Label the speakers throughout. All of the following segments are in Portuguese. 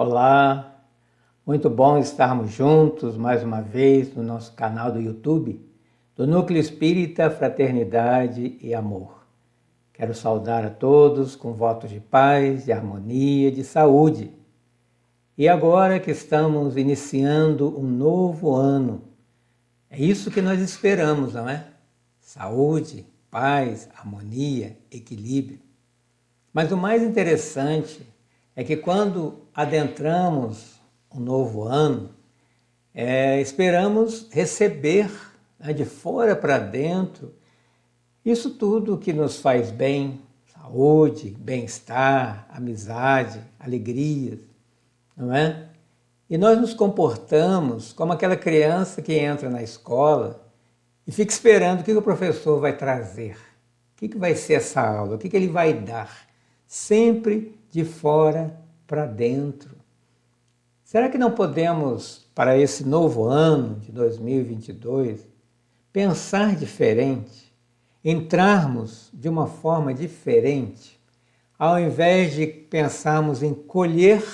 Speaker 1: Olá, muito bom estarmos juntos mais uma vez no nosso canal do YouTube, do Núcleo Espírita Fraternidade e Amor. Quero saudar a todos com votos de paz, de harmonia, de saúde. E agora que estamos iniciando um novo ano, é isso que nós esperamos, não é? Saúde, paz, harmonia, equilíbrio. Mas o mais interessante é que quando adentramos um novo ano, esperamos receber, né, de fora para dentro isso tudo que nos faz bem, saúde, bem-estar, amizade, alegrias, não é? E nós nos comportamos como aquela criança que entra na escola e fica esperando o que o professor vai trazer, o que vai ser essa aula, o que ele vai dar, sempre de fora para dentro. Será que não podemos, para esse novo ano de 2022, pensar diferente, entrarmos de uma forma diferente, ao invés de pensarmos em colher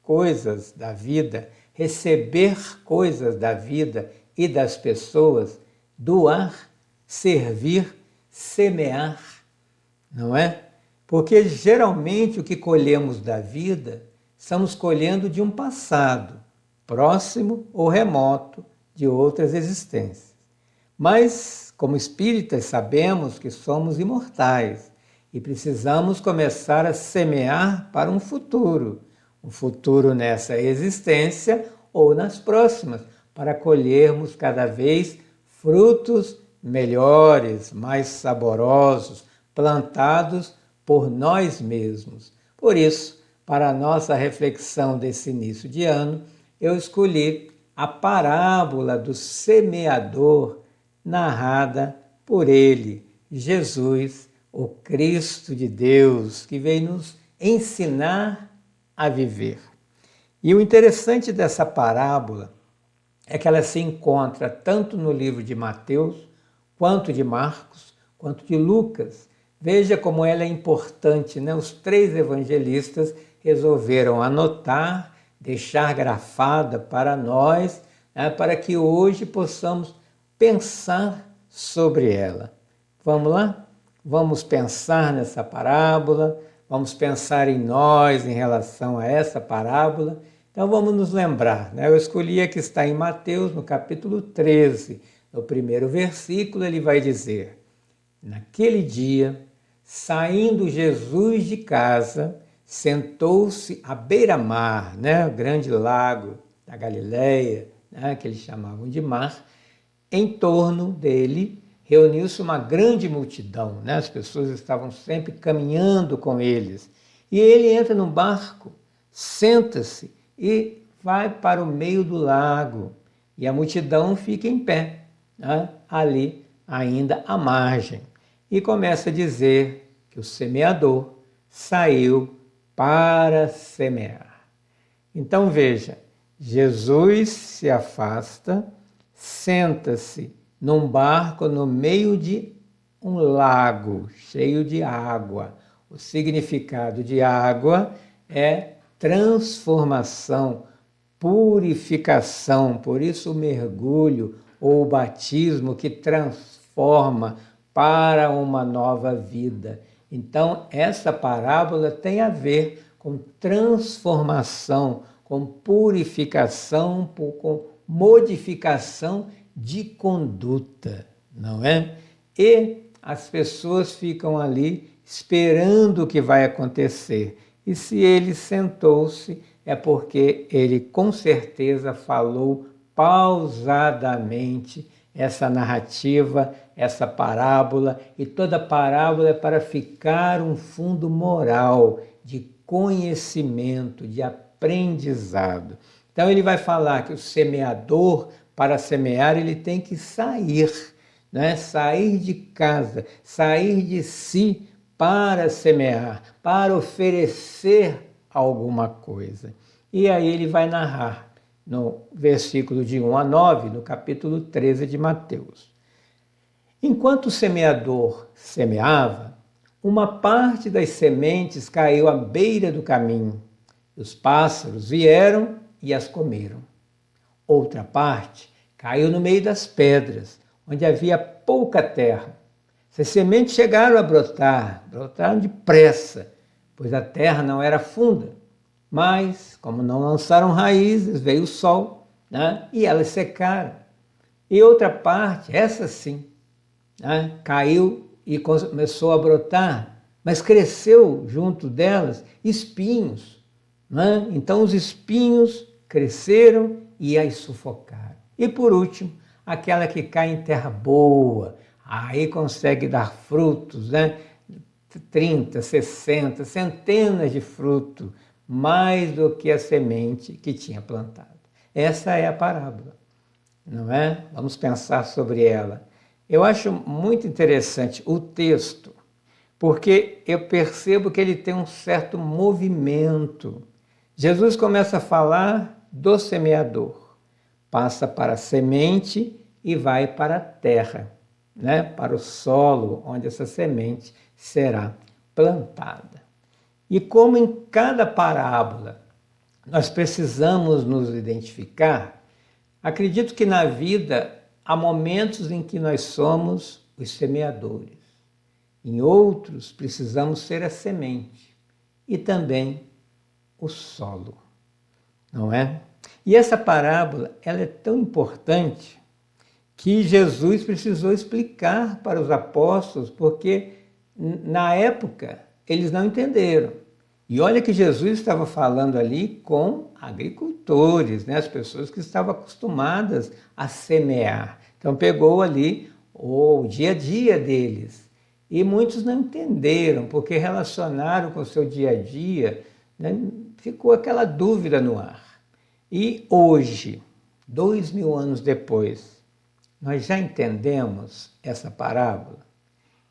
Speaker 1: coisas da vida, receber coisas da vida e das pessoas, doar, servir, semear, não é? Porque geralmente o que colhemos da vida, estamos colhendo de um passado, próximo ou remoto, de outras existências. Mas, como espíritas, sabemos que somos imortais e precisamos começar a semear para um futuro nessa existência ou nas próximas, para colhermos cada vez frutos melhores, mais saborosos, plantados por nós mesmos. Por isso, para a nossa reflexão desse início de ano, eu escolhi a parábola do semeador, narrada por ele, Jesus, o Cristo de Deus, que veio nos ensinar a viver. E o interessante dessa parábola é que ela se encontra tanto no livro de Mateus, quanto de Marcos, quanto de Lucas. Veja como ela é importante, né? Os três evangelistas resolveram anotar, deixar grafada para nós, né? Para que hoje possamos pensar sobre ela. Vamos lá? Vamos pensar nessa parábola, vamos pensar em nós em relação a essa parábola. Então vamos nos lembrar, né? Eu escolhi a que está em Mateus, no capítulo 13, no primeiro versículo, ele vai dizer: naquele dia, saindo Jesus de casa, sentou-se à beira-mar, né? O grande lago da Galileia, né? Que eles chamavam de mar. Em torno dele reuniu-se uma grande multidão, né? As pessoas estavam sempre caminhando com eles. E ele entra num barco, senta-se e vai para o meio do lago. E a multidão fica em pé, né? Ali ainda à margem. E começa a dizer que o semeador saiu para semear. Então veja, Jesus se afasta, senta-se num barco no meio de um lago cheio de água. O significado de água é transformação, purificação, por isso o mergulho ou o batismo que transforma para uma nova vida. Então, essa parábola tem a ver com transformação, com purificação, com modificação de conduta, não é? E as pessoas ficam ali esperando o que vai acontecer. E se ele sentou-se, é porque ele com certeza falou pausadamente essa narrativa, essa parábola, e toda parábola é para ficar um fundo moral de conhecimento, de aprendizado. Então ele vai falar que o semeador, para semear, ele tem que sair, né? Sair de casa, sair de si para semear, para oferecer alguma coisa. E aí ele vai narrar no versículo de 1 a 9, no capítulo 13 de Mateus. Enquanto o semeador semeava, uma parte das sementes caiu à beira do caminho. Os pássaros vieram e as comeram. Outra parte caiu no meio das pedras, onde havia pouca terra. Essas sementes chegaram a brotar, brotaram depressa, pois a terra não era funda. Mas, como não lançaram raízes, veio o sol, né? E elas secaram. E outra parte, essa sim, né? Caiu e começou a brotar, mas cresceu junto delas espinhos. Né? Então os espinhos cresceram e as sufocaram. E por último, aquela que cai em terra boa, aí consegue dar frutos, né? 30, 60, centenas de frutos, mais do que a semente que tinha plantado. Essa é a parábola, não é? Vamos pensar sobre ela. Eu acho muito interessante o texto, porque eu percebo que ele tem um certo movimento. Jesus começa a falar do semeador, passa para a semente e vai para a terra, né? Para o solo onde essa semente será plantada. E como em cada parábola nós precisamos nos identificar, acredito que na vida há momentos em que nós somos os semeadores. Em outros, precisamos ser a semente e também o solo, não é? E essa parábola, ela é tão importante que Jesus precisou explicar para os apóstolos, porque na época eles não entenderam. E olha que Jesus estava falando ali com agricultores, né? As pessoas que estavam acostumadas a semear. Então pegou ali o dia a dia deles. E muitos não entenderam, porque relacionaram com o seu dia a dia, né? Ficou aquela dúvida no ar. E hoje, 2000 anos depois, nós já entendemos essa parábola.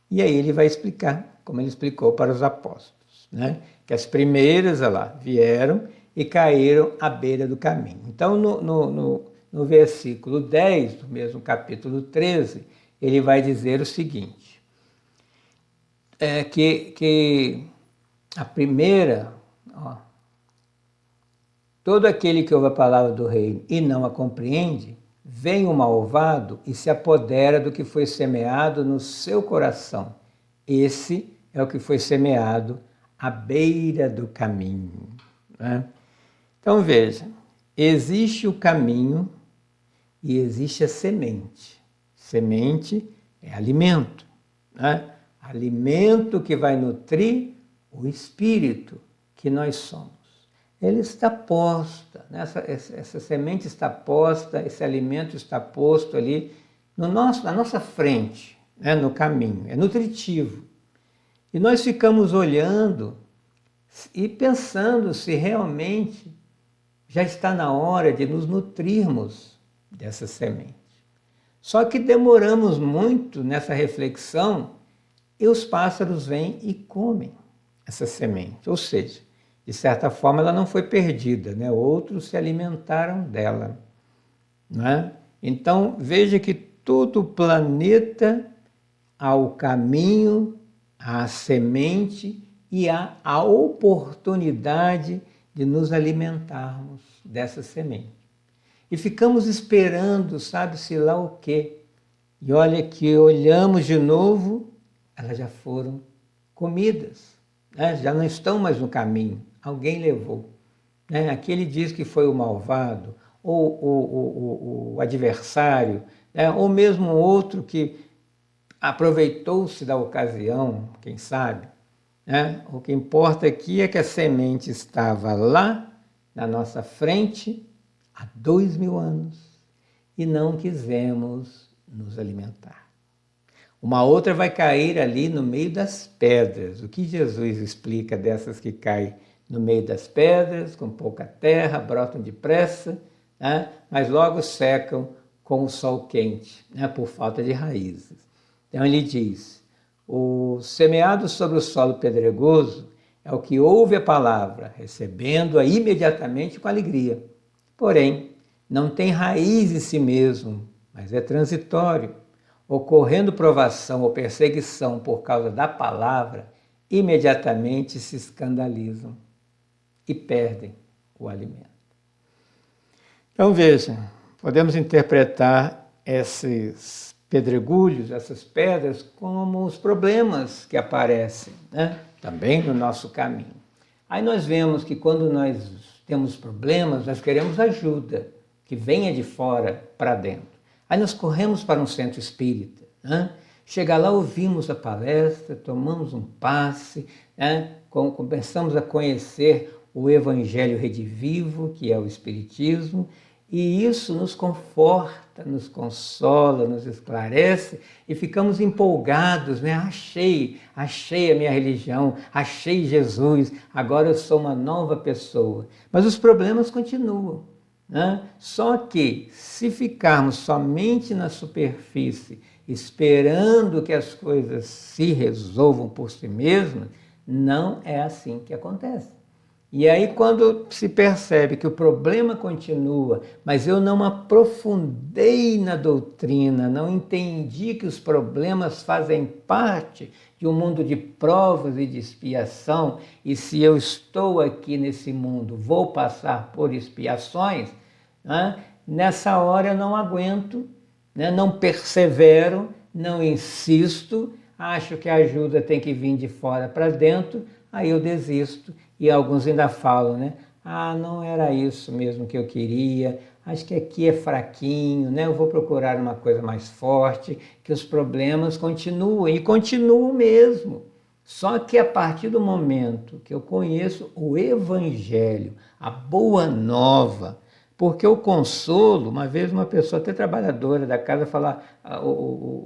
Speaker 1: E aí ele vai explicar, como ele explicou para os apóstolos, né? Que as primeiras, olha lá, vieram e caíram à beira do caminho. Então, no versículo 10, do mesmo capítulo 13, ele vai dizer o seguinte, que a primeira, ó, todo aquele que ouve a palavra do reino e não a compreende, vem o malvado e se apodera do que foi semeado no seu coração. Esse é o que foi semeado à beira do caminho, né? Então veja, existe o caminho e existe a semente. Semente é alimento, né? Alimento que vai nutrir o espírito que nós somos. Ele está posta, né? Essa semente está posta, esse alimento está posto ali na nossa frente, né? No caminho, é nutritivo. E nós ficamos olhando e pensando se realmente já está na hora de nos nutrirmos dessa semente. Só que demoramos muito nessa reflexão e os pássaros vêm e comem essa semente. Ou seja, de certa forma ela não foi perdida, né? Outros se alimentaram dela, né? Então veja que todo o planeta há o caminho, há a semente e há a oportunidade de nos alimentarmos dessa semente. E ficamos esperando, sabe-se lá o quê? E olha que olhamos de novo, elas já foram comidas, né? Já não estão mais no caminho, alguém levou, né? Aquele diz que foi o malvado, ou o adversário, né? Ou mesmo outro que aproveitou-se da ocasião, quem sabe, né? O que importa aqui é que a semente estava lá, na nossa frente, há 2000 anos, e não quisemos nos alimentar. Uma outra vai cair ali no meio das pedras. O que Jesus explica dessas que caem no meio das pedras, com pouca terra, brotam depressa, né? Mas logo secam com o sol quente, né? Por falta de raízes. Então ele diz, o semeado sobre o solo pedregoso é o que ouve a palavra, recebendo-a imediatamente com alegria. Porém, não tem raiz em si mesmo, mas é transitório. Ocorrendo provação ou perseguição por causa da palavra, imediatamente se escandalizam. e perdem o alimento. Então veja, podemos interpretar esses pedregulhos, essas pedras, como os problemas que aparecem, né? Também no nosso caminho. Aí nós vemos que quando nós temos problemas, nós queremos ajuda, que venha de fora para dentro. Aí nós corremos para um centro espírita, né? Chega lá, ouvimos a palestra, tomamos um passe, né? Começamos a conhecer o Evangelho Redivivo, que é o Espiritismo, e isso nos conforta, nos consola, nos esclarece e ficamos empolgados, né? Achei a minha religião, achei Jesus, agora eu sou uma nova pessoa. Mas os problemas continuam, né? Só que se ficarmos somente na superfície, esperando que as coisas se resolvam por si mesmas, não é assim que acontece. E aí quando se percebe que o problema continua, mas eu não aprofundei na doutrina, não entendi que os problemas fazem parte de um mundo de provas e de expiação, e se eu estou aqui nesse mundo, vou passar por expiações, né? Nessa hora eu não aguento, né? Não persevero, não insisto, acho que a ajuda tem que vir de fora para dentro, aí eu desisto. E alguns ainda falam, né? Ah, não era isso mesmo que eu queria, acho que aqui é fraquinho, né? Eu vou procurar uma coisa mais forte, que os problemas continuam, e continuam mesmo. Só que a partir do momento que eu conheço o Evangelho, a boa nova, porque o consolo, uma vez uma pessoa até trabalhadora da casa falou,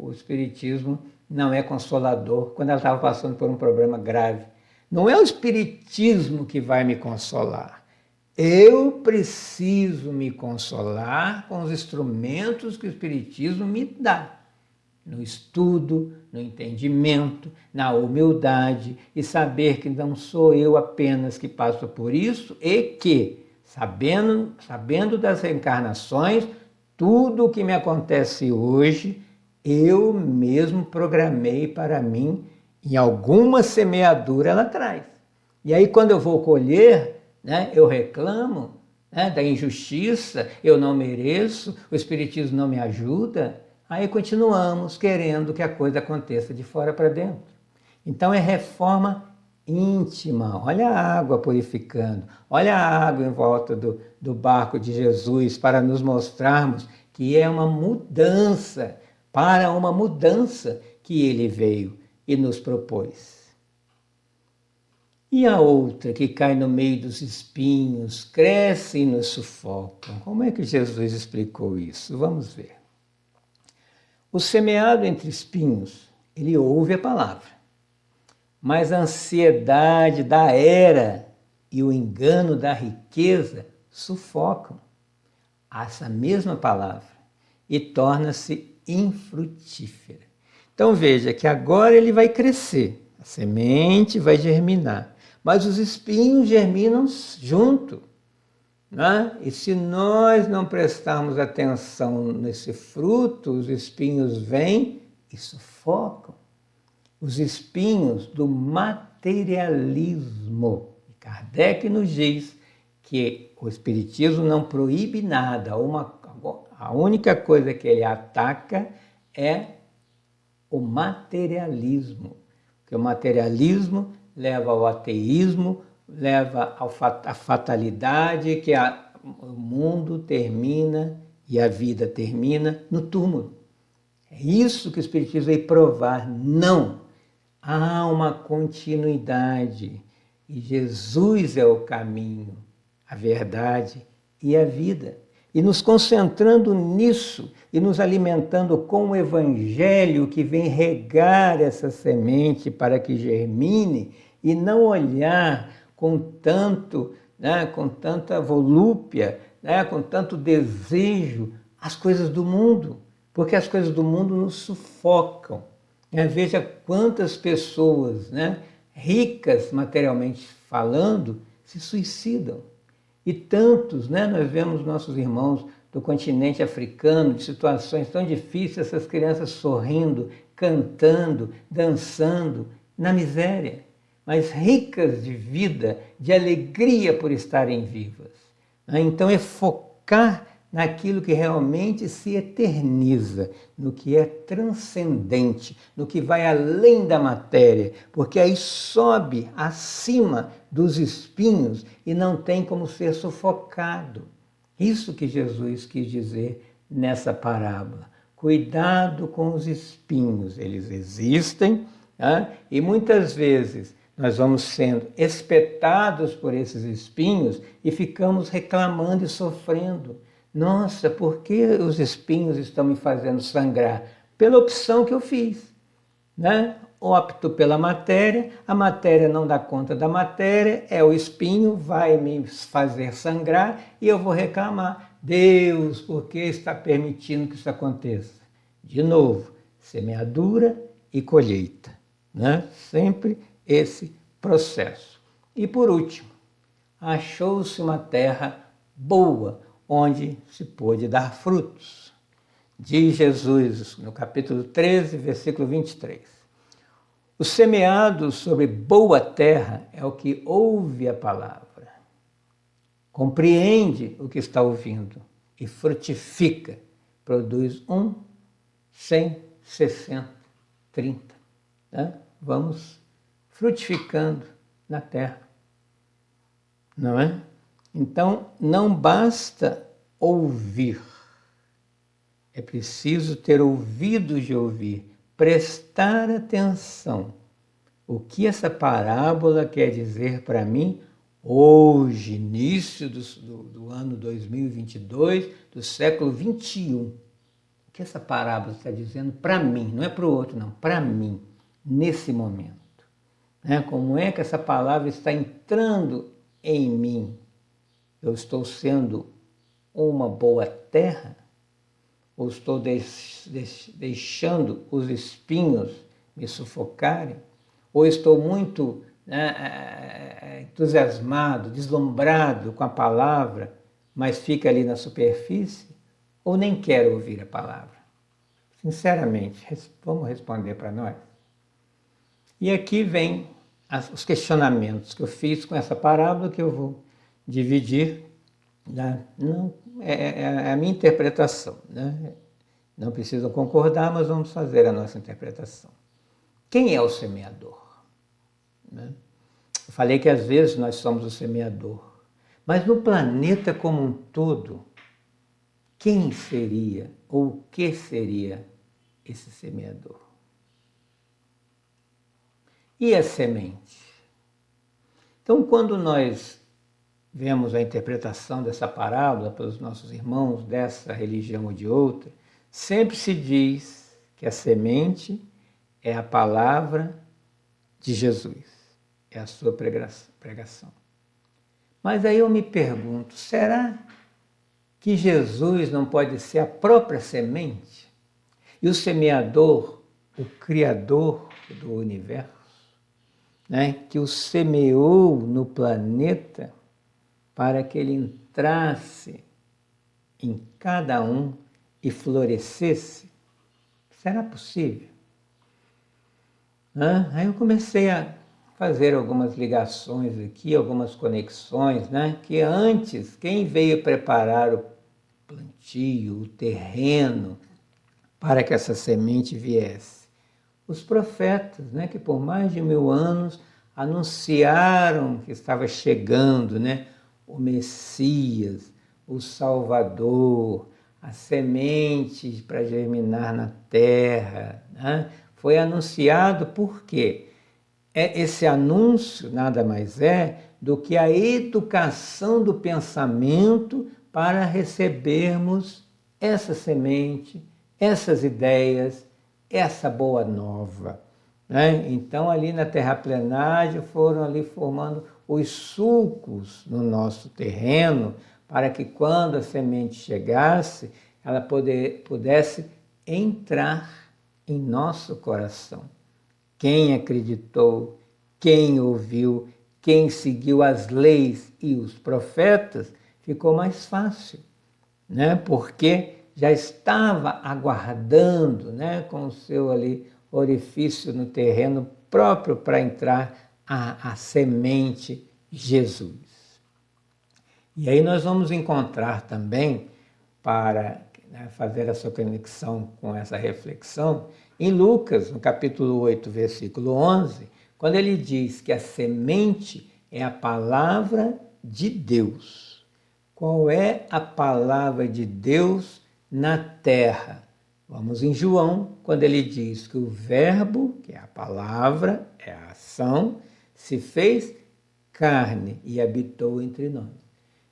Speaker 1: o Espiritismo não é consolador, quando ela estava passando por um problema grave. Não é o Espiritismo que vai me consolar. Eu preciso me consolar com os instrumentos que o Espiritismo me dá. No estudo, no entendimento, na humildade e saber que não sou eu apenas que passo por isso e que, sabendo das reencarnações, tudo o que me acontece hoje, eu mesmo programei para mim em alguma semeadura lá atrás. E aí quando eu vou colher, né, eu reclamo, né, da injustiça, eu não mereço, o Espiritismo não me ajuda, aí continuamos querendo que a coisa aconteça de fora para dentro. Então é reforma íntima, olha a água purificando, olha a água em volta do barco de Jesus para nos mostrarmos que é uma mudança, para uma mudança que ele veio e nos propôs. E a outra que cai no meio dos espinhos, cresce e nos sufocam. Como é que Jesus explicou isso? Vamos ver. O semeado entre espinhos, ele ouve a palavra, mas a ansiedade da era e o engano da riqueza sufocam essa mesma palavra e torna-se infrutífera. Então veja que agora ele vai crescer, a semente vai germinar, mas os espinhos germinam junto, né? E se nós não prestarmos atenção nesse fruto, os espinhos vêm e sufocam. Os espinhos do materialismo. Kardec nos diz que o Espiritismo não proíbe nada, a única coisa que ele ataca é o materialismo, porque o materialismo leva ao ateísmo, leva à fatalidade, que o mundo termina e a vida termina no túmulo. É isso que o Espiritismo veio provar. Não! Há uma continuidade e Jesus é o caminho, a verdade e a vida. E nos concentrando nisso e nos alimentando com o Evangelho que vem regar essa semente para que germine e não olhar com tanto, né, com tanta volúpia, né, com tanto desejo as coisas do mundo, porque as coisas do mundo nos sufocam. Veja quantas pessoas, né, ricas materialmente falando se suicidam. E tantos, né, nós vemos nossos irmãos do continente africano, de situações tão difíceis, essas crianças sorrindo, cantando, dançando, na miséria. mas ricas de vida, de alegria por estarem vivas. Então é focar naquilo que realmente se eterniza, no que é transcendente, no que vai além da matéria, porque aí sobe acima dos espinhos e não tem como ser sufocado. Isso que Jesus quis dizer nessa parábola. Cuidado com os espinhos, eles existem, e muitas vezes nós vamos sendo espetados por esses espinhos e ficamos reclamando e sofrendo. Nossa, por que os espinhos estão me fazendo sangrar? Pela opção que eu fiz, Opto pela matéria, a matéria não dá conta da matéria, é o espinho, vai me fazer sangrar e eu vou reclamar. Deus, por que está permitindo que isso aconteça? De novo, semeadura e colheita, Sempre esse processo. E por último, achou-se uma terra boa, onde se pôde dar frutos. Diz Jesus no capítulo 13, versículo 23. O semeado sobre boa terra é o que ouve a palavra, compreende o que está ouvindo e frutifica, produz 100, 60, 30. Vamos frutificando na terra, não é? Então, não basta ouvir, é preciso ter ouvidos de ouvir, prestar atenção. O que essa parábola quer dizer para mim hoje, início do ano 2022, do século 21? O que essa parábola está dizendo para mim? Não é para o outro, não, para mim, nesse momento. Como é que essa palavra está entrando em mim? Eu estou sendo uma boa terra? Ou estou deixando os espinhos me sufocarem? Ou estou muito entusiasmado, deslumbrado com a palavra, mas fica ali na superfície? Ou nem quero ouvir a palavra? Sinceramente, vamos responder para nós? E aqui vem os questionamentos que eu fiz com essa parábola, que eu vou dividir. Não, é a minha interpretação. Não precisam concordar, mas vamos fazer a nossa interpretação. Quem é o semeador? Eu falei que às vezes nós somos o semeador, mas no planeta como um todo, quem seria ou o que seria esse semeador? E a semente? Então, quando nós vemos a interpretação dessa parábola pelos nossos irmãos dessa religião ou de outra, sempre se diz que a semente é a palavra de Jesus, é a sua pregação. Mas aí eu me pergunto, será que Jesus não pode ser a própria semente? E o semeador, o Criador do universo, que o semeou no planeta para que ele entrasse em cada um e florescesse? Será possível? Aí eu comecei a fazer algumas ligações aqui, algumas conexões, que antes, quem veio preparar o plantio, o terreno, para que essa semente viesse? Os profetas, que por mais de 1000 anos anunciaram que estava chegando, o Messias, o Salvador, a semente para germinar na terra. Foi anunciado por quê? Esse anúncio nada mais é do que a educação do pensamento para recebermos essa semente, essas ideias, essa boa nova. Então, ali na terraplenagem, foram ali formando os sulcos no nosso terreno, para que quando a semente chegasse, ela pudesse entrar em nosso coração. Quem acreditou, quem ouviu, quem seguiu as leis e os profetas, ficou mais fácil, porque já estava aguardando, com o seu ali orifício no terreno próprio para entrar a semente Jesus. E aí nós vamos encontrar também, para fazer essa conexão com essa reflexão, em Lucas, no capítulo 8, versículo 11, quando ele diz que a semente é a palavra de Deus. Qual é a palavra de Deus na terra? Vamos em João, quando ele diz que o verbo, que é a palavra, é a ação, se fez carne e habitou entre nós.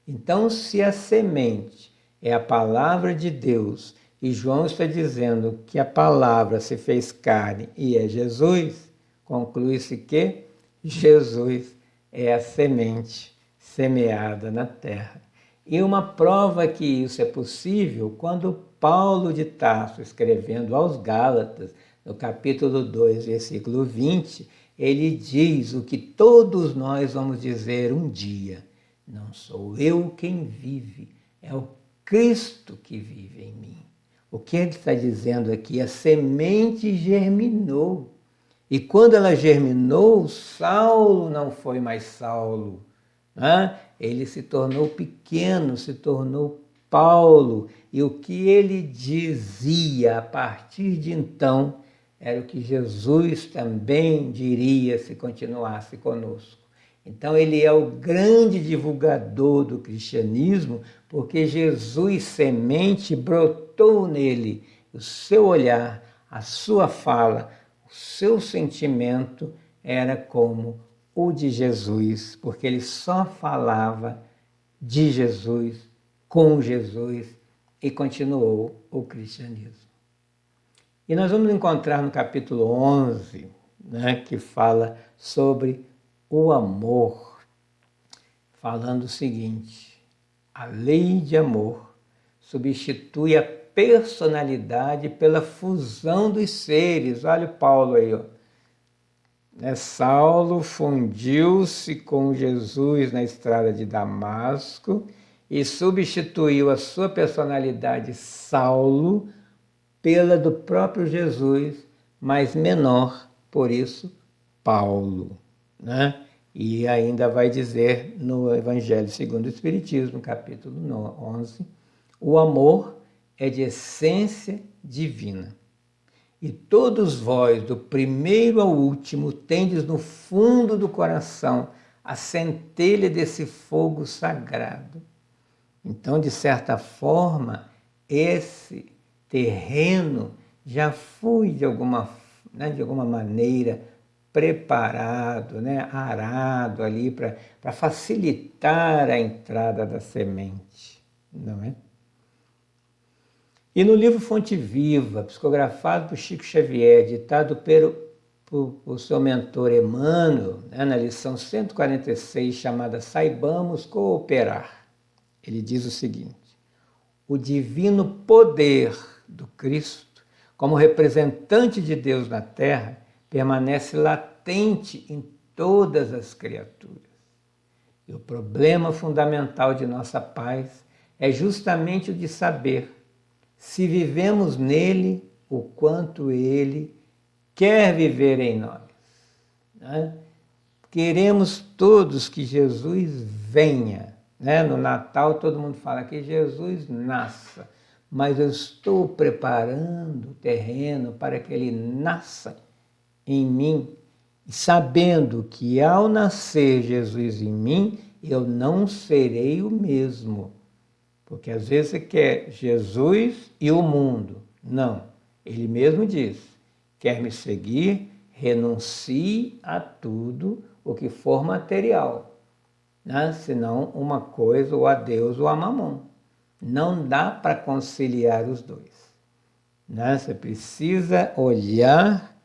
Speaker 1: Então, se a semente é a palavra de Deus, e João está dizendo que a palavra se fez carne e é Jesus, conclui-se que Jesus é a semente semeada na terra. E uma prova que isso é possível, quando Paulo de Tarso, escrevendo aos Gálatas, no capítulo 2, versículo 20, ele diz o que todos nós vamos dizer um dia: não sou eu quem vive, é o Cristo que vive em mim. O que ele está dizendo aqui? A semente germinou. E quando ela germinou, Saulo não foi mais Saulo. Né? Ele se tornou pequeno, se tornou Paulo. E o que ele dizia a partir de então era o que Jesus também diria se continuasse conosco. Então ele é o grande divulgador do cristianismo, porque Jesus, semente, brotou nele. O seu olhar, a sua fala, o seu sentimento era como o de Jesus, porque ele só falava de Jesus, com Jesus, e continuou o cristianismo. E nós vamos encontrar no capítulo 11, que fala sobre o amor, falando o seguinte: a lei de amor substitui a personalidade pela fusão dos seres. Olha o Paulo aí, ó. Saulo fundiu-se com Jesus na estrada de Damasco e substituiu a sua personalidade Saulo pela do próprio Jesus, mas menor, por isso Paulo. E ainda vai dizer no Evangelho segundo o Espiritismo, capítulo 11, o amor é de essência divina. E todos vós, do primeiro ao último, tendes no fundo do coração a centelha desse fogo sagrado. Então, de certa forma, esse terreno já foi de alguma maneira preparado, arado ali para facilitar a entrada da semente, não é? E no livro Fonte Viva, psicografado por Chico Xavier, ditado por seu mentor Emmanuel, na lição 146, chamada Saibamos Cooperar, ele diz o seguinte: o divino poder do Cristo, como representante de Deus na Terra, permanece latente em todas as criaturas. E o problema fundamental de nossa paz é justamente o de saber se vivemos nele o quanto ele quer viver em nós. Queremos todos que Jesus venha. No Natal todo mundo fala que Jesus nasça, mas eu estou preparando o terreno para que ele nasça em mim, sabendo que ao nascer Jesus em mim, eu não serei o mesmo. Porque às vezes você quer Jesus e o mundo. Não, ele mesmo diz: quer me seguir, renuncie a tudo o que for material. Senão uma coisa, ou a Deus ou a mamon. Não dá para conciliar os dois. Você precisa olhar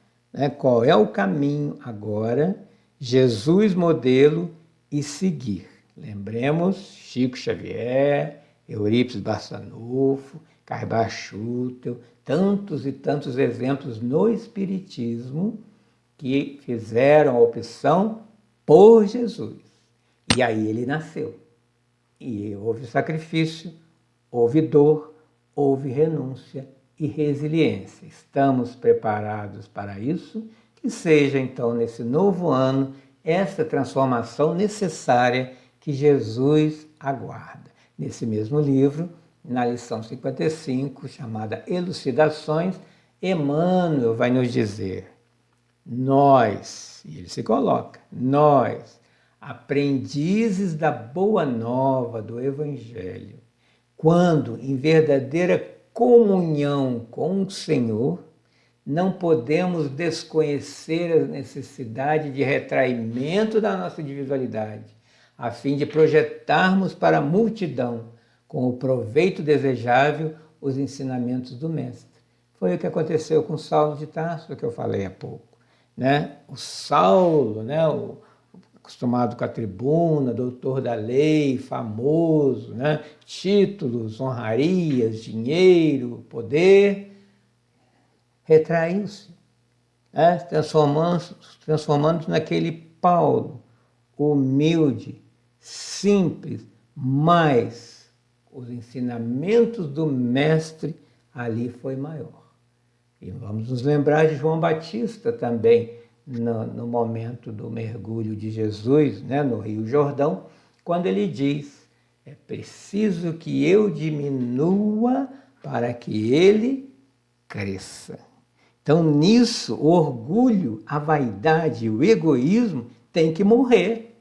Speaker 1: qual é o caminho agora, Jesus modelo, e seguir. Lembremos Chico Xavier, Eurípides Barçanufo, Caibar Schutel, tantos e tantos exemplos no Espiritismo que fizeram a opção por Jesus. E aí ele nasceu. E houve sacrifício, houve dor, houve renúncia e resiliência. Estamos preparados para isso? Que seja então nesse novo ano essa transformação necessária que Jesus aguarda. Nesse mesmo livro, na lição 55, chamada Elucidações, Emmanuel vai nos dizer: nós, e ele se coloca, nós, aprendizes da boa nova do Evangelho, quando em verdadeira comunhão com o Senhor, não podemos desconhecer a necessidade de retraimento da nossa individualidade, a fim de projetarmos para a multidão, com o proveito desejável, os ensinamentos do Mestre. Foi o que aconteceu com Saulo de Tarso, que eu falei há pouco. Né? O Saulo, né? Acostumado com a tribuna, doutor da lei, famoso, né? Títulos, honrarias, dinheiro, poder, retraiu-se, né? Transformando-se naquele Paulo, humilde, simples, mas os ensinamentos do Mestre ali foi maior. E vamos nos lembrar de João Batista também, no momento do mergulho de Jesus, né, no Rio Jordão, quando ele diz: é preciso que eu diminua para que ele cresça. Então, nisso, o orgulho, a vaidade, o egoísmo tem que morrer.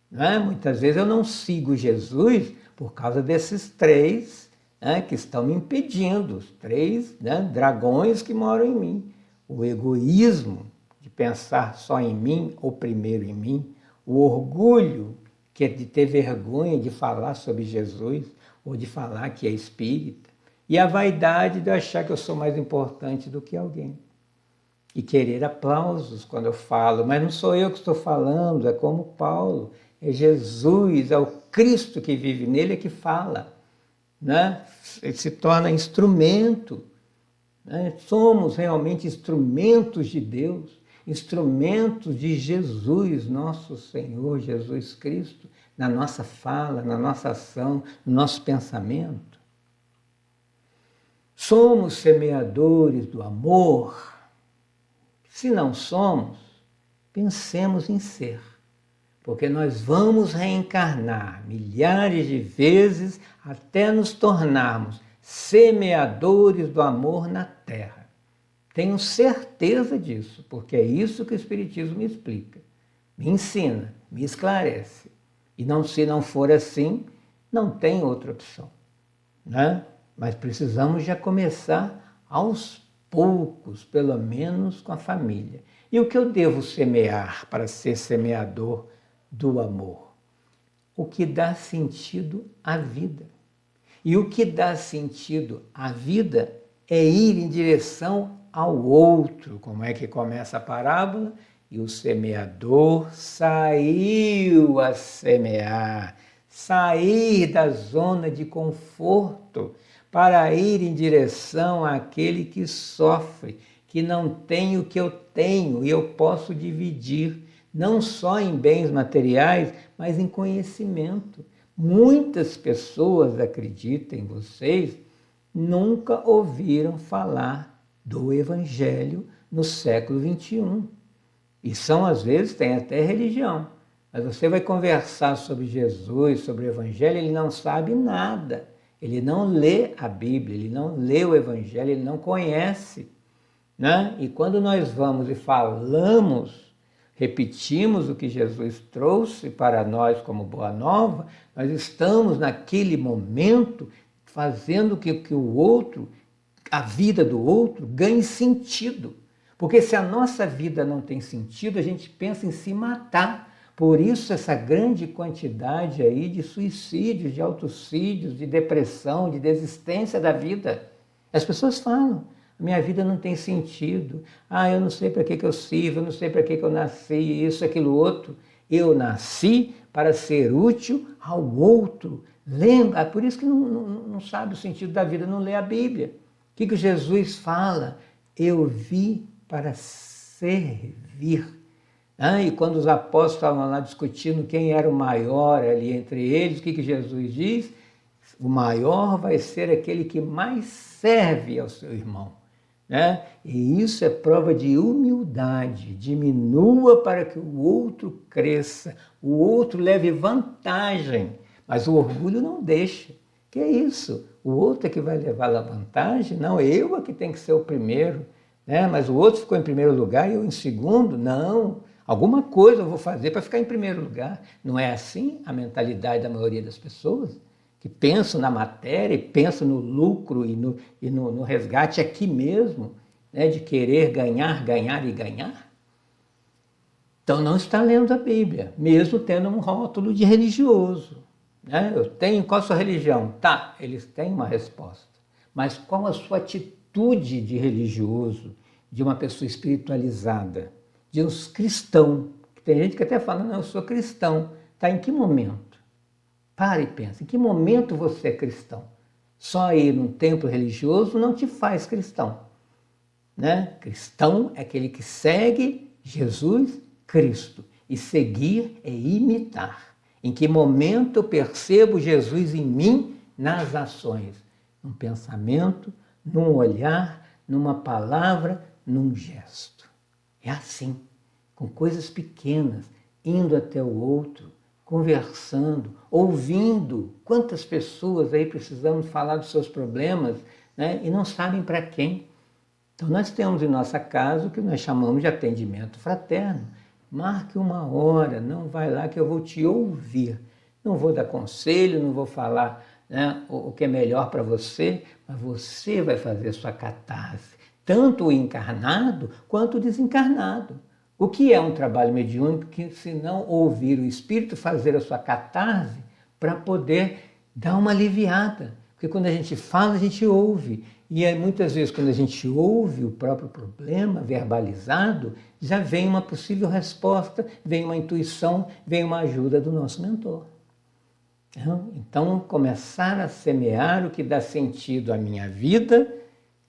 Speaker 1: Né? Muitas vezes eu não sigo Jesus por causa desses três, né, que estão me impedindo, os três, né, dragões que moram em mim. O egoísmo, de pensar só em mim, ou primeiro em mim. O orgulho, que é de ter vergonha de falar sobre Jesus, ou de falar que é espírita. E a vaidade de achar que eu sou mais importante do que alguém. E querer aplausos quando eu falo, mas não sou eu que estou falando, é como Paulo. É Jesus, é o Cristo que vive nele, é que fala. Né? Ele se torna instrumento. Né? Somos realmente instrumentos de Deus, instrumentos de Jesus, nosso Senhor Jesus Cristo, na nossa fala, na nossa ação, no nosso pensamento. Somos semeadores do amor. Se não somos, pensemos em ser. Porque nós vamos reencarnar milhares de vezes até nos tornarmos semeadores do amor na Terra. Tenho certeza disso, porque é isso que o Espiritismo me explica, me ensina, me esclarece. E não, se não for assim, não tem outra opção. Né? Mas precisamos já começar aos poucos, pelo menos com a família. E o que eu devo semear para ser semeador do amor? O que dá sentido à vida. E o que dá sentido à vida é ir em direção ao outro. Como é que começa a parábola? E o semeador saiu a semear, sair da zona de conforto para ir em direção àquele que sofre, que não tem o que eu tenho e eu posso dividir, não só em bens materiais, mas em conhecimento. Muitas pessoas, acreditem vocês, nunca ouviram falar do Evangelho no século XXI. E são, às vezes, tem até religião. Mas você vai conversar sobre Jesus, sobre o Evangelho, ele não sabe nada. Ele não lê a Bíblia, ele não lê o Evangelho, ele não conhece. Né? E quando nós vamos e falamos, repetimos o que Jesus trouxe para nós como boa nova, nós estamos naquele momento fazendo que o outro, a vida do outro, ganhe sentido. Porque se a nossa vida não tem sentido, a gente pensa em se matar. Por isso essa grande quantidade aí de suicídios, de autocídios, de depressão, de desistência da vida. As pessoas falam: minha vida não tem sentido, eu não sei para que eu sirvo, eu não sei para que eu nasci, isso, aquilo, outro. Eu nasci para ser útil ao outro. Lembra? Por isso que não sabe o sentido da vida, não lê a Bíblia. O que Jesus fala? Eu vim para servir. E quando os apóstolos estavam lá discutindo quem era o maior ali entre eles, o que Jesus diz? O maior vai ser aquele que mais serve ao seu irmão. né? E isso é prova de humildade. Diminua para que o outro cresça, o outro leve vantagem, mas o orgulho não deixa. Que é isso? O outro é que vai levar a vantagem? Não, eu é que tenho que ser o primeiro, né? Mas o outro ficou em primeiro lugar e eu em segundo? Não. Alguma coisa eu vou fazer para ficar em primeiro lugar. Não é assim a mentalidade da maioria das pessoas? Que pensam na matéria, e pensam no lucro e no resgate aqui mesmo, né, de querer ganhar, ganhar e ganhar. Então não está lendo a Bíblia, mesmo tendo um rótulo de religioso. Né? Eu tenho, qual a sua religião? Tá, eles têm uma resposta. Mas qual a sua atitude de religioso, de uma pessoa espiritualizada, de um cristão? Tem gente que até fala, não, eu sou cristão. Tá, em que momento? Para e pensa, em que momento você é cristão? Só ir num templo religioso não te faz cristão. Né? Cristão é aquele que segue Jesus Cristo. E seguir é imitar. Em que momento eu percebo Jesus em mim nas ações? Num pensamento, num olhar, numa palavra, num gesto. É assim, com coisas pequenas, indo até o outro, conversando, ouvindo. Quantas pessoas aí precisamos falar dos seus problemas, né, e não sabem para quem. Então nós temos em nossa casa o que nós chamamos de atendimento fraterno. Marque uma hora, não vai lá que eu vou te ouvir. Não vou dar conselho, não vou falar, né, o que é melhor para você, mas você vai fazer sua catarse, tanto o encarnado quanto o desencarnado. O que é um trabalho mediúnico se não ouvir o espírito fazer a sua catarse para poder dar uma aliviada? Porque quando a gente fala, a gente ouve. E muitas vezes, quando a gente ouve o próprio problema verbalizado, já vem uma possível resposta, vem uma intuição, vem uma ajuda do nosso mentor. Então, começar a semear o que dá sentido à minha vida,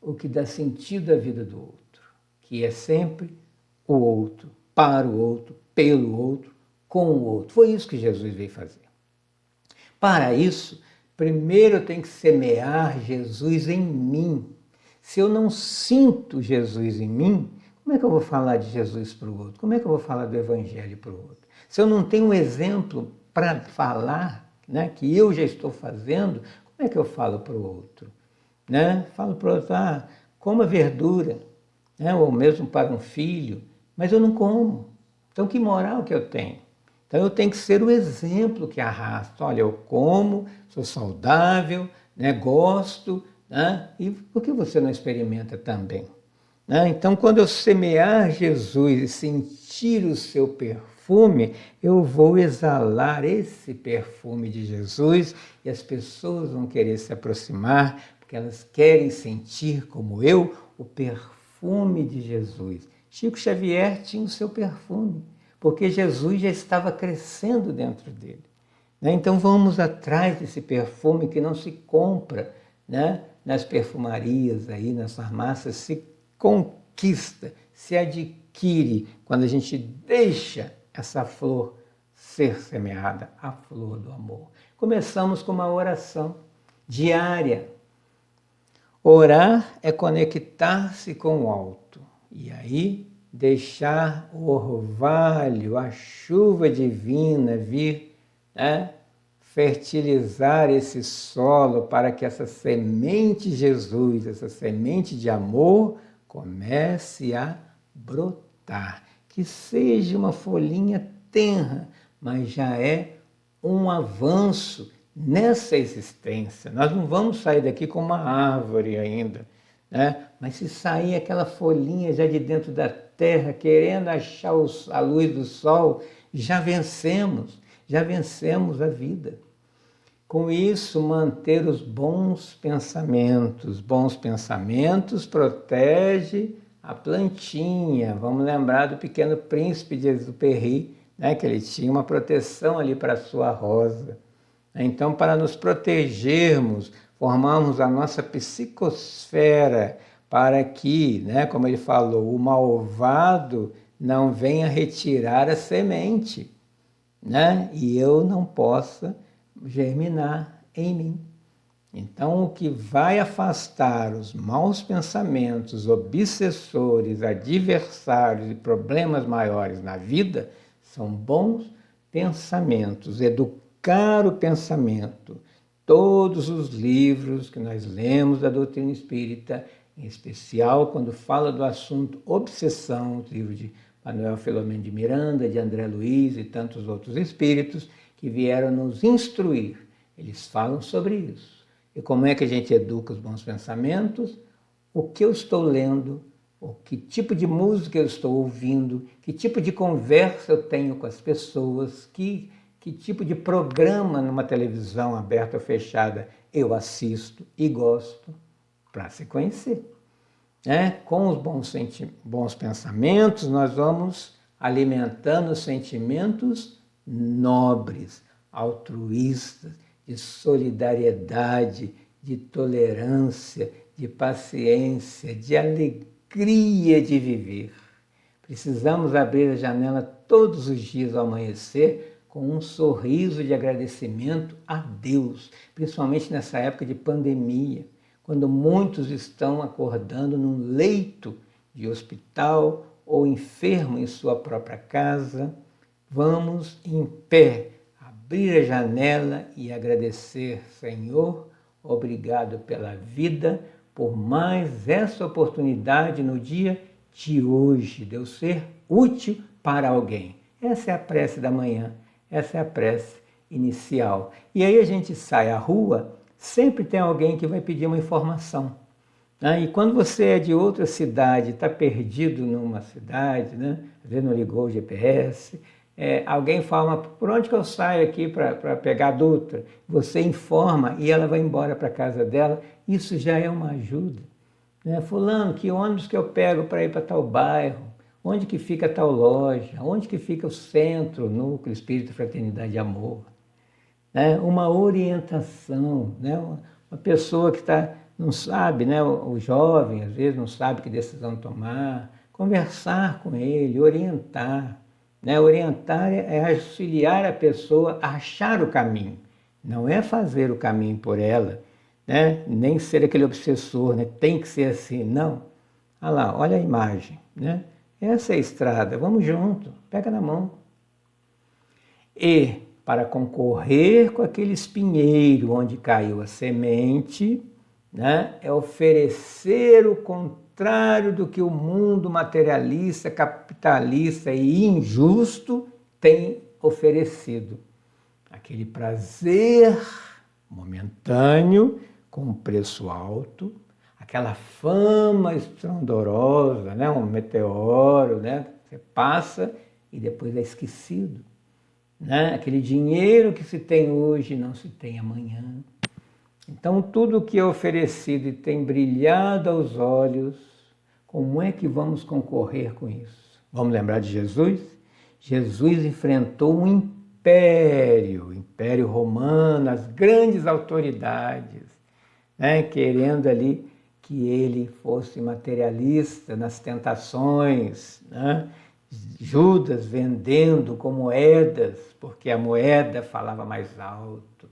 Speaker 1: o que dá sentido à vida do outro, que é sempre o outro, para o outro, pelo outro, com o outro. Foi isso que Jesus veio fazer. Para isso, primeiro eu tenho que semear Jesus em mim. Se eu não sinto Jesus em mim, como é que eu vou falar de Jesus para o outro? Como é que eu vou falar do Evangelho para o outro? Se eu não tenho um exemplo para falar, né, que eu já estou fazendo, como é que eu falo para o outro? Né? Falo para o outro, coma verdura, né? Ou mesmo para um filho, mas eu não como. Então que moral que eu tenho? Então eu tenho que ser o exemplo que arrasto. Olha, eu como, sou saudável, né, gosto, né? E por que você não experimenta também? Né? Então quando eu semear Jesus e sentir o seu perfume, eu vou exalar esse perfume de Jesus e as pessoas vão querer se aproximar, porque elas querem sentir, como eu, o perfume de Jesus. Chico Xavier tinha o seu perfume, porque Jesus já estava crescendo dentro dele. Né? Então vamos atrás desse perfume que não se compra, né, nas perfumarias, aí, nas farmácias, se conquista, se adquire quando a gente deixa essa flor ser semeada, a flor do amor. Começamos com uma oração diária. Orar é conectar-se com o alto. E aí deixar o orvalho, a chuva divina vir, né, fertilizar esse solo para que essa semente de Jesus, essa semente de amor, comece a brotar. Que seja uma folhinha tenra, mas já é um avanço nessa existência. Nós não vamos sair daqui com uma árvore ainda, né? Mas se sair aquela folhinha já de dentro da terra, querendo achar a luz do sol, já vencemos a vida. Com isso, manter os bons pensamentos. Bons pensamentos protege a plantinha. Vamos lembrar do Pequeno Príncipe de Exupéry, né? Que ele tinha uma proteção ali para a sua rosa. Então, para nos protegermos, formarmos a nossa psicosfera para que, né, como ele falou, o malvado não venha retirar a semente, né, e eu não possa germinar em mim. Então, o que vai afastar os maus pensamentos, obsessores, adversários e problemas maiores na vida são bons pensamentos, educar o pensamento. Todos os livros que nós lemos da doutrina espírita, em especial quando fala do assunto obsessão, os livros de Manuel Filomeno de Miranda, de André Luiz e tantos outros espíritos que vieram nos instruir, eles falam sobre isso. E como é que a gente educa os bons pensamentos? O que eu estou lendo, o que tipo de música eu estou ouvindo, que tipo de conversa eu tenho com as pessoas, que tipo de programa numa televisão aberta ou fechada eu assisto e gosto, para se conhecer. Com os bons pensamentos, nós vamos alimentando sentimentos nobres, altruístas, de solidariedade, de tolerância, de paciência, de alegria de viver. Precisamos abrir a janela todos os dias ao amanhecer com um sorriso de agradecimento a Deus, principalmente nessa época de pandemia, quando muitos estão acordando num leito de hospital ou enfermo em sua própria casa. Vamos em pé, abrir a janela e agradecer, Senhor, obrigado pela vida, por mais essa oportunidade no dia de hoje, de eu ser útil para alguém. Essa é a prece da manhã, essa é a prece inicial. E aí a gente sai à rua, sempre tem alguém que vai pedir uma informação. E quando você é de outra cidade, está perdido numa cidade, às vezes não ligou o GPS, alguém fala, por onde que eu saio aqui para pegar a Dutra? Você informa e ela vai embora para a casa dela, isso já é uma ajuda. Fulano, que ônibus que eu pego para ir para tal bairro? Onde que fica tal loja? Onde que fica o centro, núcleo, espírito, fraternidade e amor? Uma orientação, uma pessoa que não sabe, o jovem às vezes não sabe que decisão tomar, conversar com ele, orientar. Orientar é auxiliar a pessoa a achar o caminho, não é fazer o caminho por ela, nem ser aquele obsessor, tem que ser assim, não. Olha a imagem, essa é a estrada, vamos junto, pega na mão. E para concorrer com aquele espinheiro onde caiu a semente, é oferecer o contrário do que o mundo materialista, capitalista e injusto tem oferecido. Aquele prazer momentâneo com preço alto, aquela fama estrondorosa, um meteoro, você passa e depois é esquecido. Aquele dinheiro que se tem hoje não se tem amanhã. Então, tudo que é oferecido e tem brilhado aos olhos, como é que vamos concorrer com isso? Vamos lembrar de Jesus? Jesus enfrentou um império, o Império Romano, as grandes autoridades, querendo ali que ele fosse materialista nas tentações, Judas vendendo com moedas, porque a moeda falava mais alto.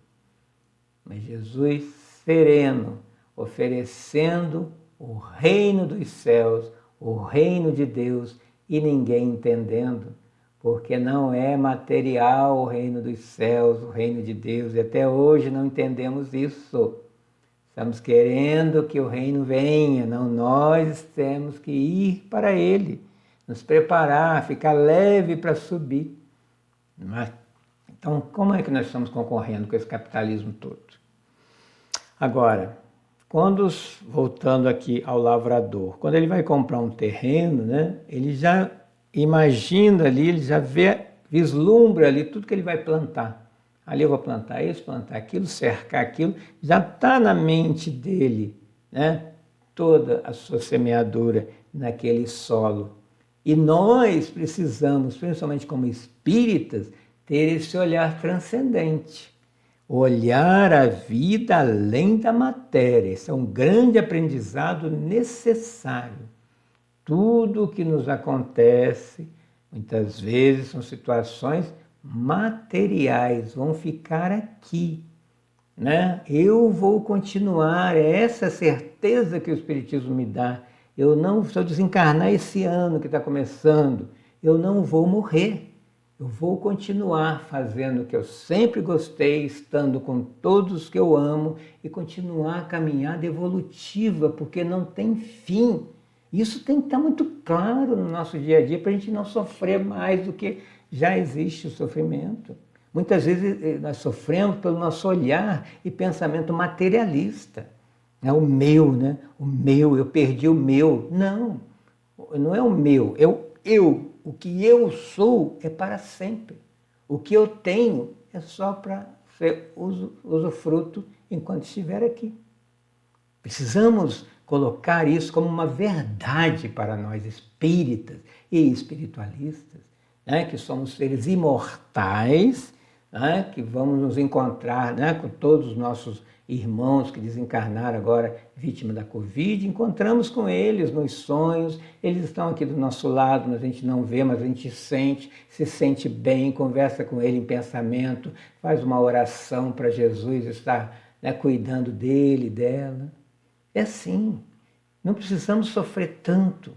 Speaker 1: Mas Jesus sereno, oferecendo o reino dos céus, o reino de Deus, e ninguém entendendo, porque não é material o reino dos céus, o reino de Deus, e até hoje não entendemos isso. Estamos querendo que o reino venha, não, nós temos que ir para ele, nos preparar, ficar leve para subir. Então, como é que nós estamos concorrendo com esse capitalismo todo? Agora, voltando aqui ao lavrador, quando ele vai comprar um terreno, ele já imagina ali, ele já vislumbra ali tudo que ele vai plantar. Ali eu vou plantar isso, plantar aquilo, cercar aquilo, já está na mente dele, toda a sua semeadura naquele solo. E nós precisamos, principalmente como espíritas, ter esse olhar transcendente. Olhar a vida além da matéria. Esse é um grande aprendizado necessário. Tudo o que nos acontece, muitas vezes, são situações materiais, vão ficar aqui. né? Eu vou continuar, é essa certeza que o Espiritismo me dá. Eu não, se eu desencarnar esse ano que está começando, eu não vou morrer. Eu vou continuar fazendo o que eu sempre gostei, estando com todos que eu amo e continuar a caminhada evolutiva, porque não tem fim. Isso tem que estar muito claro no nosso dia a dia para a gente não sofrer mais do que já existe o sofrimento. Muitas vezes nós sofremos pelo nosso olhar e pensamento materialista. É o meu, né? O meu, eu perdi o meu. Não, não é o meu, é o eu. O que eu sou é para sempre. O que eu tenho é só para ser usufruto enquanto estiver aqui. Precisamos colocar isso como uma verdade para nós espíritas e espiritualistas, né? Que somos seres imortais, né? Que vamos nos encontrar, né? Com todos os nossos irmãos que desencarnaram agora vítima da Covid, encontramos com eles nos sonhos, eles estão aqui do nosso lado, mas a gente não vê, mas a gente sente, se sente bem, conversa com ele em pensamento, faz uma oração para Jesus estar, né, cuidando dele, dela. É assim, não precisamos sofrer tanto,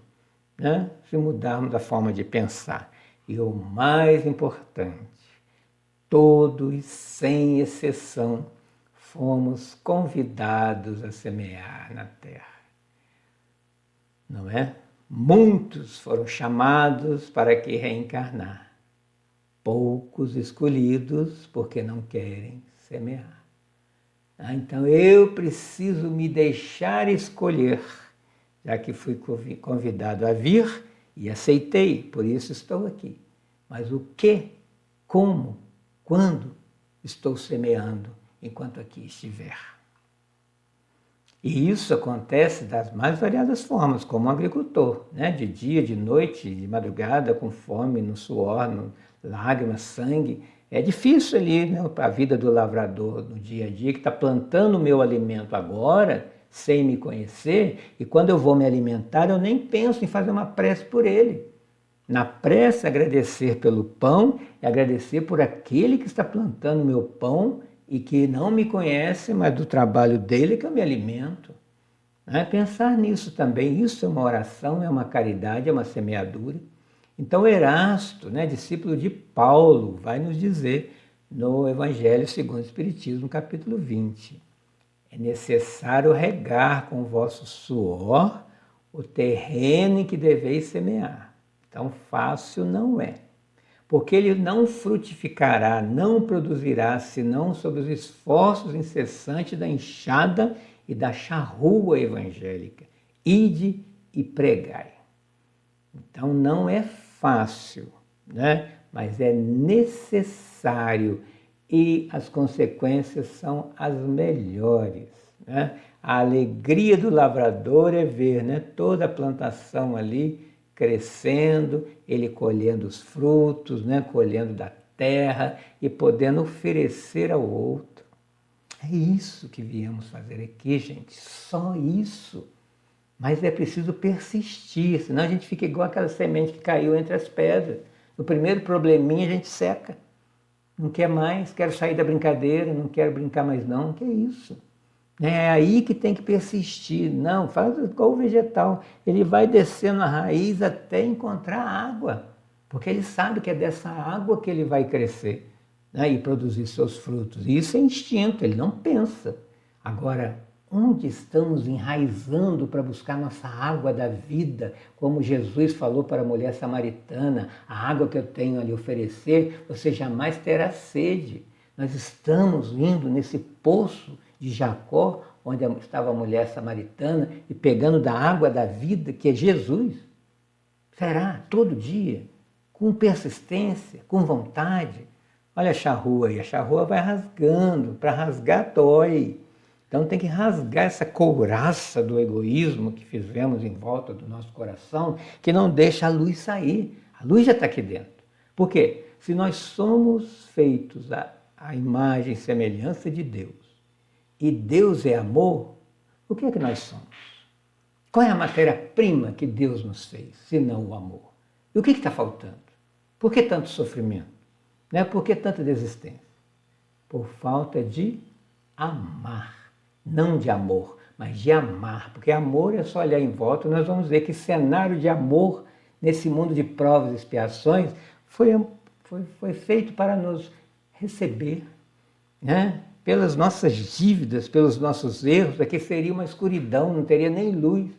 Speaker 1: né, se mudarmos a forma de pensar. E o mais importante, todos, sem exceção, fomos convidados a semear na terra. Não é? Muitos foram chamados para que reencarnar. Poucos escolhidos porque não querem semear. Então eu preciso me deixar escolher, já que fui convidado a vir e aceitei, por isso estou aqui. Mas o que, como, quando estou semeando enquanto aqui estiver? E isso acontece das mais variadas formas, como um agricultor, né? De dia, de noite, de madrugada, com fome, no suor, no lágrimas, sangue. É difícil ali, né, a vida do lavrador no dia a dia, que está plantando o meu alimento agora, sem me conhecer, e quando eu vou me alimentar, eu nem penso em fazer uma prece por ele. Na prece, agradecer pelo pão e agradecer por aquele que está plantando o meu pão e que não me conhece, mas do trabalho dele que eu me alimento. Pensar nisso também, isso é uma oração, é uma caridade, é uma semeadura. Então Erasto, né, discípulo de Paulo, vai nos dizer no Evangelho segundo o Espiritismo, capítulo 20. É necessário regar com o vosso suor o terreno em que deveis semear. Então fácil não é, porque ele não frutificará, não produzirá, senão sob os esforços incessantes da enxada e da charrua evangélica. Ide e pregai. Então não é fácil, né? Mas é necessário e as consequências são as melhores, né? A alegria do lavrador é ver, né, toda a plantação ali crescendo, ele colhendo os frutos, né, colhendo da terra e podendo oferecer ao outro. É isso que viemos fazer aqui, gente, só isso. Mas é preciso persistir, senão a gente fica igual aquela semente que caiu entre as pedras. No primeiro probleminha a gente seca. Não quer mais, quero sair da brincadeira, não quero brincar mais não, que é isso? É aí que tem que persistir. Não, faz igual o vegetal. Ele vai descendo a raiz até encontrar água, porque ele sabe que é dessa água que ele vai crescer, né, e produzir seus frutos. E isso é instinto, ele não pensa. Agora, onde estamos enraizando para buscar nossa água da vida, como Jesus falou para a mulher samaritana, a água que eu tenho a lhe oferecer, você jamais terá sede. Nós estamos indo nesse poço de Jacó, onde estava a mulher samaritana, e pegando da água da vida, que é Jesus. Será? Todo dia? Com persistência, com vontade? Olha a charrua aí, a charrua vai rasgando, para rasgar dói. Então tem que rasgar essa couraça do egoísmo que fizemos em volta do nosso coração, que não deixa a luz sair. A luz já está aqui dentro. Por quê? Se nós somos feitos à imagem e semelhança de Deus, e Deus é amor, o que é que nós somos? Qual é a matéria-prima que Deus nos fez, se não o amor? E o que está faltando? Por que tanto sofrimento? Por que tanta desistência? Por falta de amar, não de amor, mas de amar, porque amor é só olhar em volta, nós vamos ver que cenário de amor nesse mundo de provas e expiações foi feito para nos receber, né? Pelas nossas dívidas, pelos nossos erros, aqui seria uma escuridão, não teria nem luz.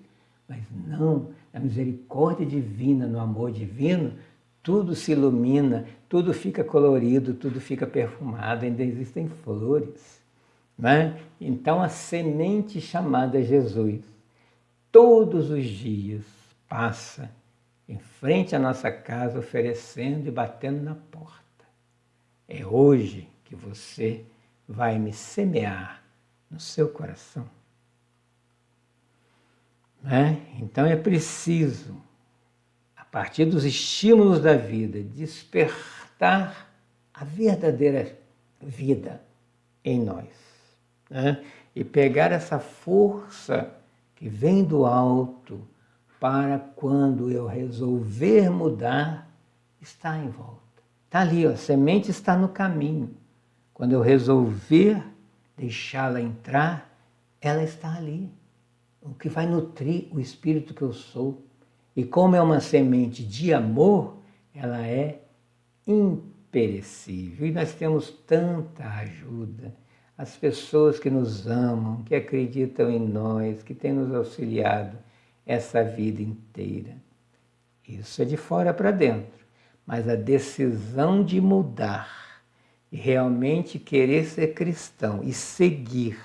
Speaker 1: Mas não, na misericórdia divina, no amor divino, tudo se ilumina, tudo fica colorido, tudo fica perfumado, ainda existem flores. Né? Então a semente chamada Jesus, todos os dias passa em frente à nossa casa, oferecendo e batendo na porta. É hoje que você vai me semear no seu coração. Então é preciso, a partir dos estímulos da vida, despertar a verdadeira vida em nós. E pegar essa força que vem do alto para quando eu resolver mudar, está em volta. Está ali, a semente está no caminho. Quando eu resolver deixá-la entrar, ela está ali. O que vai nutrir o espírito que eu sou. E como é uma semente de amor, ela é imperecível. E nós temos tanta ajuda. As pessoas que nos amam, que acreditam em nós, que têm nos auxiliado essa vida inteira. Isso é de fora para dentro. Mas a decisão de mudar e realmente querer ser cristão e seguir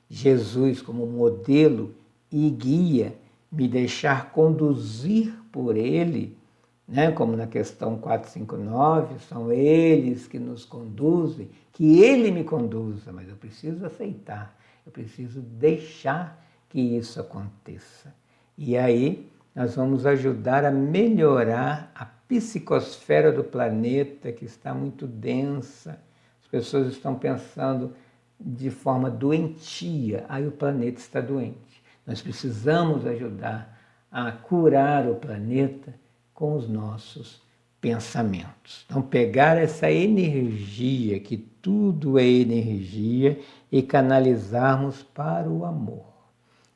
Speaker 1: Jesus como modelo e guia, me deixar conduzir por Ele, né? Como na questão 459, são eles que nos conduzem, que Ele me conduza, mas eu preciso aceitar, eu preciso deixar que isso aconteça. E aí nós vamos ajudar a melhorar a psicosfera do planeta, que está muito densa. As pessoas estão pensando de forma doentia, aí o planeta está doente. Nós precisamos ajudar a curar o planeta com os nossos pensamentos. Então, pegar essa energia, que tudo é energia, e canalizarmos para o amor.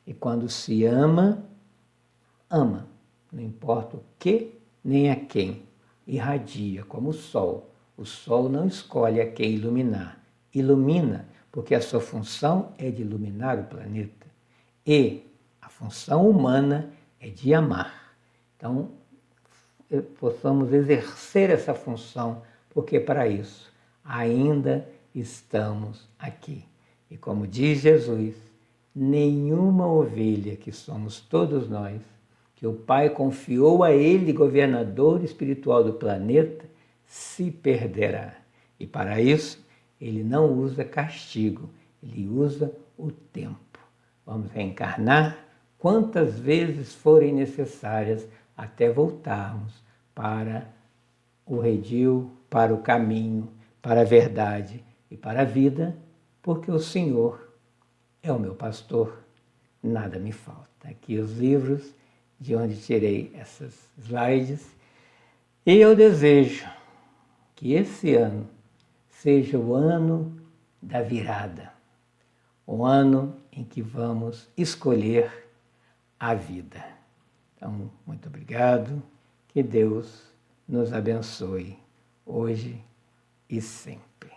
Speaker 1: E quando se ama, ama, não importa o que nem a quem, irradia como o sol. O sol não escolhe a quem iluminar, ilumina, porque a sua função é de iluminar o planeta. E a função humana é de amar. Então, possamos exercer essa função, porque para isso ainda estamos aqui. E como diz Jesus, nenhuma ovelha, que somos todos nós, que o Pai confiou a ele, governador espiritual do planeta, se perderá. E para isso, ele não usa castigo, ele usa o tempo. Vamos reencarnar quantas vezes forem necessárias até voltarmos para o redil, para o caminho, para a verdade e para a vida, porque o Senhor é o meu pastor, nada me falta. Aqui os livros de onde tirei essas slides. E eu desejo que esse ano seja o ano da virada, o ano em que vamos escolher a vida. Então, muito obrigado, que Deus nos abençoe hoje e sempre.